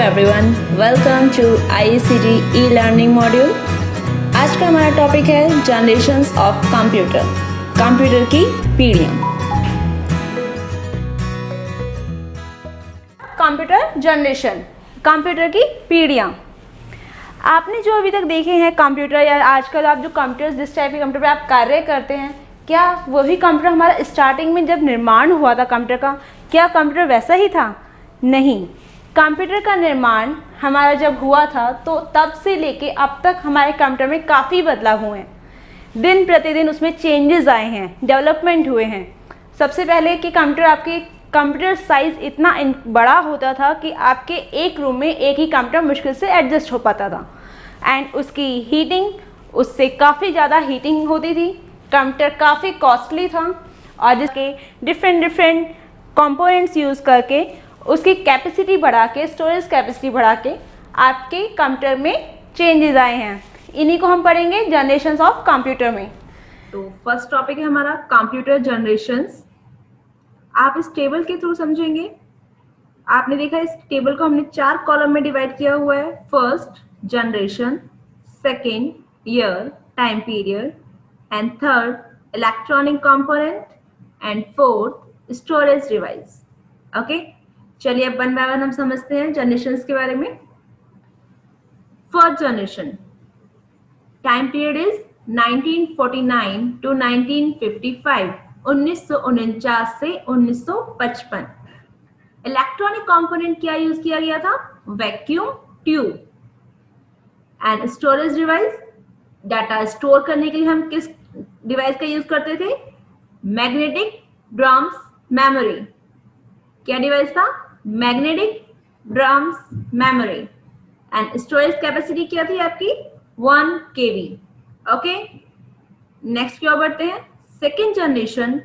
everyone, welcome to IECT e-learning module। आज का हमारा टॉपिक है जनरेशंस ऑफ कंप्यूटर, कंप्यूटर की पीढ़ियाँ। कंप्यूटर जनरेशन, कंप्यूटर की पीढ़ियाँ। आपने जो अभी तक देखे हैं कंप्यूटर, या आजकल आप जो कंप्यूटर जिस टाइप के कंप्यूटर पे आप कार्य करते हैं, क्या वही कंप्यूटर हमारा स्टार्टिंग में जब निर्माण हुआ था कंप्यूटर का, क्या कंप्यूटर वैसा ही था? नहीं। कंप्यूटर का निर्माण हमारा जब हुआ था तो तब से लेके अब तक हमारे कंप्यूटर में काफ़ी बदलाव हुए हैं। दिन प्रतिदिन उसमें चेंजेस आए हैं, डेवलपमेंट हुए हैं। सबसे पहले कि कंप्यूटर साइज़ इतना बड़ा होता था कि आपके एक रूम में एक ही कंप्यूटर मुश्किल से एडजस्ट हो पाता था। एंड उसकी हीटिंग, उससे काफ़ी ज़्यादा हीटिंग होती थी। कंप्यूटर काफ़ी कॉस्टली था और जिसके डिफरेंट कंपोनेंट्स यूज़ करके उसकी कैपेसिटी बढ़ा के, स्टोरेज कैपेसिटी बढ़ा के आपके कंप्यूटर में चेंजेस आए हैं। इन्हीं को हम पढ़ेंगे जनरेशंस ऑफ कंप्यूटर में। तो फर्स्ट टॉपिक है हमारा कंप्यूटर जनरेशंस। आप इस टेबल के थ्रू समझेंगे। आपने देखा इस टेबल को हमने 4 कॉलम में डिवाइड किया हुआ है। First generation, second year time period, and third electronic component, and fourth storage device. Okay, चलिए अब वन बाय वन हम समझते हैं जनरेशंस के बारे में। First generation time period is 1949 to 1955, 1949 से 1955। इलेक्ट्रॉनिक कंपोनेंट क्या यूज किया गया था? Vacuum tube. And storage device, data store करने के लिए हम किस डिवाइस का यूज करते थे? Magnetic drums memory. क्या डिवाइस था? Magnetic drums memory. And storage capacity क्या थी आपकी? 1 KB। ओके, नेक्स्ट की ओर बढ़ते हैं। Second generation,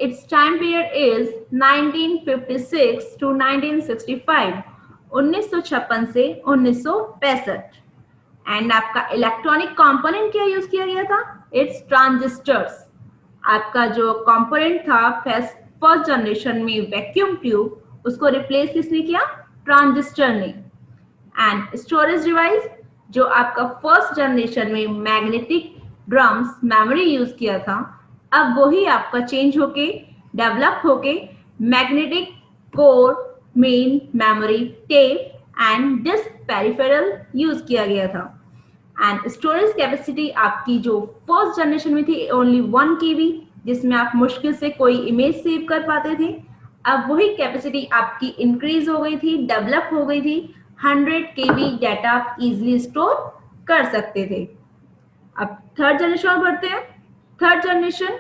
it's time period is 1956 to 1965, 1956 से 1965। एंड आपका इलेक्ट्रॉनिक कंपोनेंट क्या यूज किया गया था? It's transistors. आपका जो कंपोनेंट था फर्स्ट जनरेशन में वैक्यूम ट्यूब, उसको रिप्लेस किसने किया? ट्रांजिस्टर ने। एंड स्टोरेज डिवाइस, जो आपका फर्स्ट जनरेशन में मैग्नेटिक ड्रम्स मेमोरी यूज किया था, अब वही आपका चेंज होके डेवलप होके magnetic core main memory tape and disk peripheral use किया गया था। एंड स्टोरेज कैपेसिटी आपकी जो फर्स्ट जनरेशन में थी ओनली 1 KB, जिसमें आप मुश्किल से कोई इमेज सेव कर पाते थे। अब वही कैपेसिटी आपकी इंक्रीज हो गई थी, डेवलप हो गई थी। 100 KB डाटा आप इजिली स्टोर कर सकते थे। अब थर्ड जनरेशन बढ़ते हैं। Third generation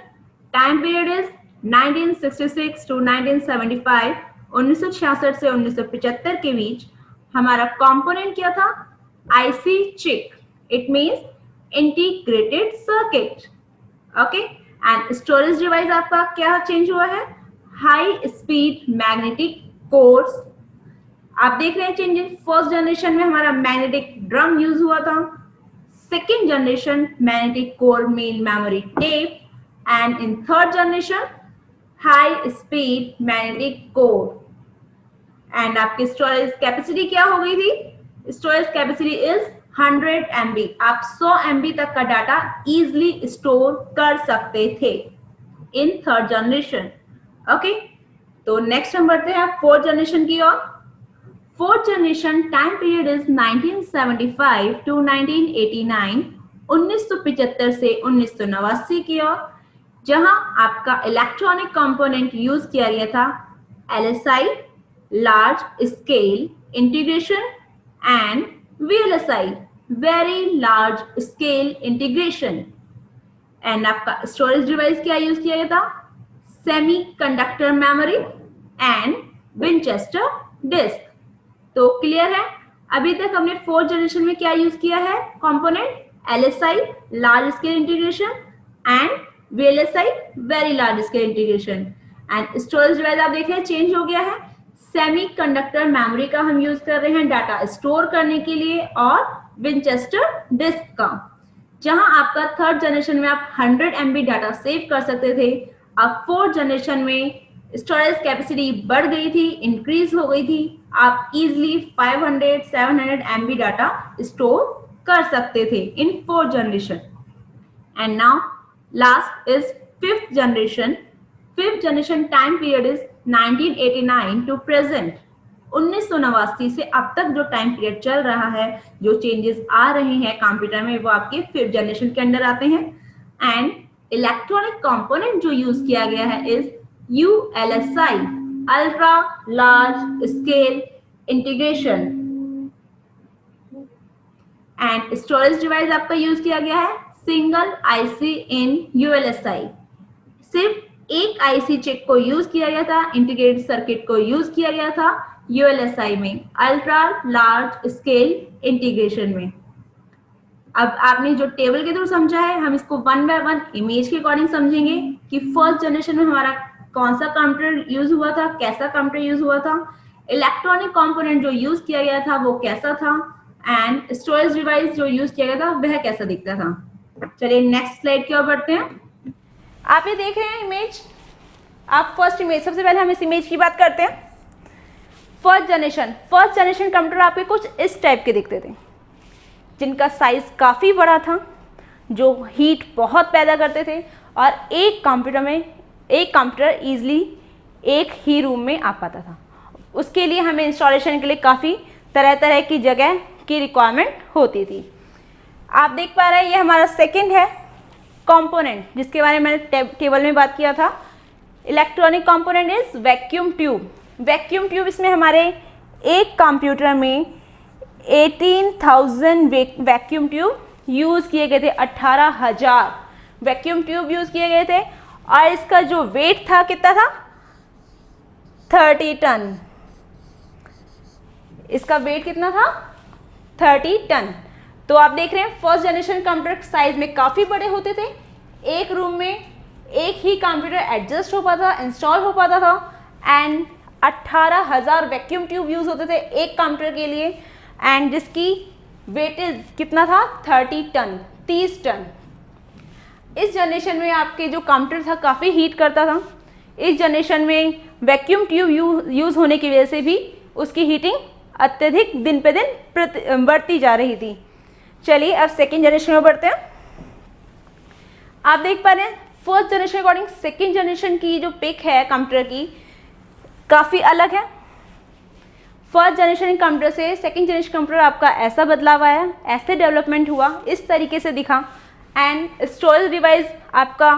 time period is 1966 to 1975, 1966 से 1975 के बीच। हमारा कंपोनेंट क्या था? IC chip. It means integrated circuit. Okay, and storage device आपका क्या चेंज हुआ है? High speed magnetic course. आप देख रहे हैं चेंजेस। फर्स्ट जनरेशन में हमारा मैग्नेटिक ड्रम यूज हुआ था। Second generation magnetic core main memory tape, and in third generation high speed magnetic core. And आपकी स्टोरेज कैपेसिटी क्या हो गई थी? Storage capacity is 100 MB। आप 100 MB तक का डाटा इजिली स्टोर कर सकते थे इन थर्ड जनरेशन। ओके, तो नेक्स्ट हम बढ़ते हैं फोर्थ जनरेशन की ओर। Fourth generation time period is 1975 to 1989, 1975 से 1989 की ओर, जहां आपका इलेक्ट्रॉनिक कंपोनेंट यूज किया गया था LSI large scale integration and VLSI very large scale integration. And आपका स्टोरेज डिवाइस क्या यूज किया गया था? Semiconductor memory and Winchester disk. तो क्लियर है? अभी तक हमने फोर्थ जनरेशन में क्या यूज किया है? Component LSI large scale integration and VLSI very large scale integration. And storage device आप देख रहे हैं चेंज हो गया है। सेमीकंडक्टर मेमोरी का हम यूज कर रहे हैं डाटा स्टोर करने के लिए, और विंचेस्टर डिस्क का। जहां आपका थर्ड जनरेशन में आप 100 MB डाटा सेव कर सकते थे, अब फोर्थ जनरेशन में स्टोरेज कैपेसिटी बढ़ गई थी, इंक्रीज हो गई थी। आप इजिली 500-700 MB डाटा स्टोर कर सकते थे in 4th generation. And now last is 5th generation. 5th generation time period is 1989 to present. 1989 से अब तक जो टाइम पीरियड चल रहा है, जो चेंजेस आ रहे हैं कंप्यूटर में, वो आपके 5th जनरेशन के अंडर आते हैं। एंड इलेक्ट्रॉनिक कंपोनेंट जो यूज किया गया है is ULSI, ultra large scale integration. And storage device आपका यूज किया गया है सिंगल IC इन ULSI। सिर्फ एक IC चिप को यूज किया गया था, इंटीग्रेटेड सर्किट को यूज किया गया था ULSI में, अल्ट्रा लार्ज स्केल इंटीग्रेशन में। अब आपने जो टेबल के थ्रू समझा है, हम इसको 1 by 1 इमेज के अकॉर्डिंग समझेंगे कि 1st जनरेशन में हमारा कौन सा कंप्यूटर यूज हुआ था, कैसा कंप्यूटर यूज हुआ था, इलेक्ट्रॉनिक कंपोनेंट जो यूज किया गया था वो कैसा था, एंड स्टोरेज डिवाइस जो यूज किया गया था वह कैसा दिखता था। चलिए नेक्स्ट स्लाइड की ओर बढ़ते हैं। आप ये देख रहे हैं इमेज, आप फर्स्ट इमेज, सबसे पहले हम इस इमेज की बात करते हैं। फर्स्ट जनरेशन कंप्यूटर आपके कुछ इस टाइप के दिखते थे, जिनका साइज काफ़ी बड़ा था, जो हीट बहुत पैदा करते थे, और एक कंप्यूटर ईजिली एक ही रूम में आ पाता था। उसके लिए हमें इंस्टॉलेशन के लिए काफ़ी तरह तरह की जगह की रिक्वायरमेंट होती थी। आप देख पा रहे हैं ये हमारा सेकंड है कंपोनेंट, जिसके बारे में मैंने टेबल में बात किया था। Electronic component is vacuum tube. Vacuum tube, इसमें हमारे एक कंप्यूटर में 18,000 वैक्यूम ट्यूब यूज़ किए गए थे। 18,000 वैक्यूम ट्यूब यूज़ किए गए थे, और इसका जो वेट था कितना था, 30 टन। इसका वेट कितना था, 30 टन। तो आप देख रहे हैं फर्स्ट जनरेशन कंप्यूटर साइज में काफ़ी बड़े होते थे, एक रूम में एक ही कंप्यूटर एडजस्ट हो पाता था, इंस्टॉल हो पाता था, एंड 18,000 वैक्यूम ट्यूब यूज़ होते थे एक कंप्यूटर के लिए, एंड जिसकी वेटेज कितना था, 30 टन, 30 टन। इस जनरेशन में आपके जो कंप्यूटर था काफ़ी हीट करता था। इस जनरेशन में वैक्यूम ट्यूब यूज़ होने की वजह से भी उसकी हीटिंग अत्यधिक दिन पे दिन बढ़ती जा रही थी। चलिए अब सेकेंड जनरेशन में बढ़ते हैं। आप देख पा रहे हैं फर्स्ट जनरेशन के अकॉर्डिंग सेकेंड जनरेशन की जो पिक है कंप्यूटर की काफ़ी अलग है। फर्स्ट जनरेशन कंप्यूटर से सेकेंड जनरेशन कंप्यूटर आपका ऐसा बदलाव आया, ऐसे डेवलपमेंट हुआ, इस तरीके से दिखा। एंड स्टोरेज डिवाइस आपका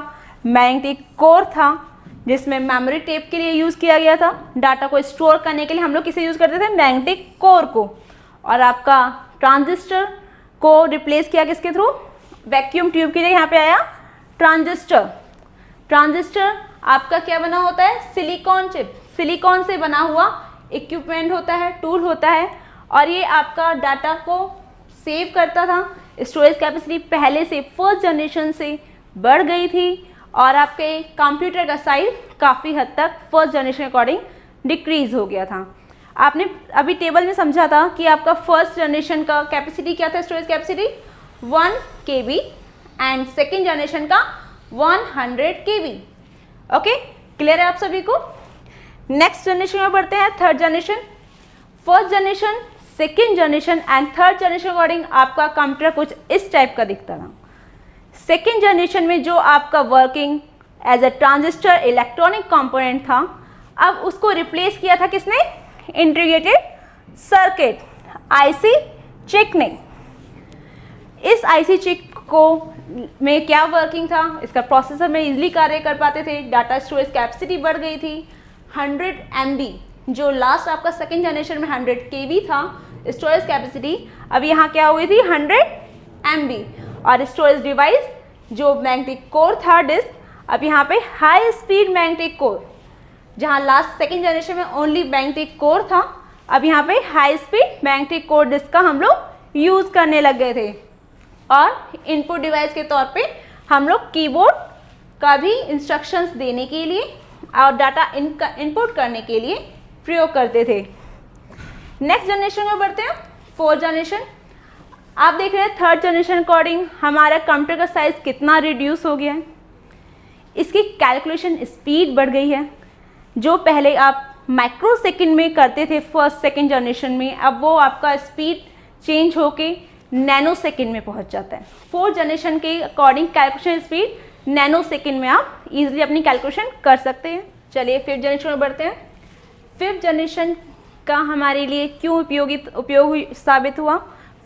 मैग्नेटिक कोर था, जिसमें मेमोरी टेप के लिए यूज़ किया गया था। डाटा को स्टोर करने के लिए हम लोग किसे यूज़ करते थे, मैग्नेटिक कोर को। और आपका ट्रांजिस्टर को रिप्लेस किया किसके थ्रू, वैक्यूम ट्यूब के लिए यहाँ पे आया ट्रांजिस्टर। ट्रांजिस्टर आपका क्या बना होता है, सिलिकॉन चिप, सिलिकॉन से बना हुआ इक्विपमेंट होता है, टूल होता है, और ये आपका डाटा को सेव करता था। स्टोरेज कैपेसिटी पहले से फर्स्ट जनरेशन से बढ़ गई थी, और आपके कंप्यूटर का साइज काफ़ी हद तक फर्स्ट जनरेशन अकॉर्डिंग डिक्रीज हो गया था। आपने अभी टेबल में समझा था कि आपका फर्स्ट जनरेशन का कैपेसिटी क्या था, storage capacity 1 KB, and second generation का 100 KB। ओके, क्लियर है आप सभी को। नेक्स्ट जनरेशन में बढ़ते हैं, third generation. First generation, second generation and third generation according आपका कंप्यूटर कुछ इस टाइप का दिखता था। सेकेंड जनरेशन में जो आपका working as a transistor electronic component था, अब उसको रिप्लेस किया था किसने, इंटीग्रेटेड सर्किट IC चिप ने। इस IC चिप को में क्या वर्किंग था, इसका प्रोसेसर में इजीली कार्य कर पाते थे, डाटा स्टोरेज कैपेसिटी बढ़ गई थी 100 MB, जो लास्ट आपका सेकेंड जनरेशन में 100 KB था स्टोरेज कैपेसिटी, अब यहाँ क्या हो गई थी 100 MB। और स्टोरेज डिवाइस जो मैग्नेटिक कोर था डिस्क, अब यहाँ पे हाई स्पीड मैग्नेटिक कोर, जहाँ लास्ट सेकेंड जनरेशन में ओनली मैग्नेटिक कोर था, अब यहाँ पे high speed magnetic core disk का हम लोग यूज़ करने लग गए थे। और इनपुट डिवाइस के तौर पे हम लोग कीबोर्ड का भी इंस्ट्रक्शंस देने के लिए और डाटा इनपुट करने के लिए प्रयोग करते थे। नेक्स्ट जनरेशन में बढ़ते हैं, फोर्थ जनरेशन। आप देख रहे हैं थर्ड जनरेशन अकॉर्डिंग हमारा कंप्यूटर का साइज कितना रिड्यूस हो गया है, इसकी कैलकुलेशन स्पीड बढ़ गई है, जो पहले आप माइक्रो सेकेंड में करते थे फर्स्ट सेकेंड जनरेशन में, अब वो आपका स्पीड चेंज होके नैनो सेकेंड में पहुंच जाता है। फोर्थ जनरेशन के according calculation speed nano second में आप इजीली अपनी कैलकुलेशन कर सकते हैं। चलिए फिफ्थ जनरेशन में बढ़ते हैं। फिफ्थ जनरेशन का हमारे लिए क्यों उपयोगी साबित हुआ?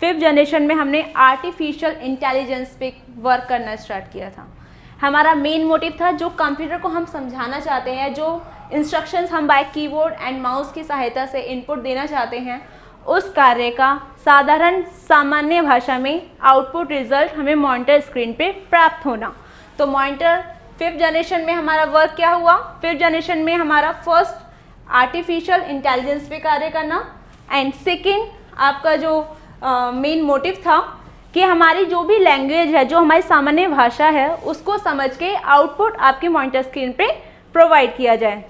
फिफ्थ जनरेशन में हमने आर्टिफिशियल इंटेलिजेंस पे वर्क करना स्टार्ट किया था। हमारा मेन मोटिव था जो कंप्यूटर को हम समझाना चाहते हैं, जो इंस्ट्रक्शंस हम बाय कीबोर्ड एंड माउस की सहायता से इनपुट देना चाहते हैं, उस कार्य का साधारण सामान्य भाषा में आउटपुट रिजल्ट हमें मॉनिटर स्क्रीन पे प्राप्त होना। तो मॉनिटर फिफ्थ जनरेशन में हमारा वर्क क्या हुआ? फिफ्थ जनरेशन में हमारा फर्स्ट आर्टिफिशियल इंटेलिजेंस पे कार्य करना एंड सेकेंड आपका जो मेन मोटिव था कि हमारी जो भी लैंग्वेज है, जो हमारी सामान्य भाषा है, उसको समझ के आउटपुट आपकी मॉनिटर स्क्रीन पे प्रोवाइड किया जाए।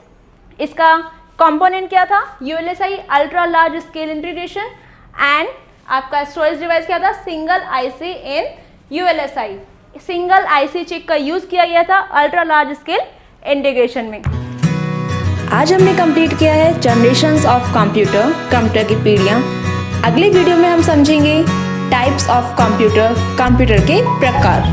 इसका कंपोनेंट क्या था? ULSI ultra large scale integration and आपका स्टोरेज डिवाइस क्या था? सिंगल IC इन ULSI। सिंगल IC चिप का यूज किया गया था अल्ट्रा लार्ज स्केल इंटीग्रेशन में। आज हमने कंप्लीट किया है जनरेशंस ऑफ कंप्यूटर की पीढ़ियाँ। अगले वीडियो में हम समझेंगे टाइप्स ऑफ कंप्यूटर के प्रकार।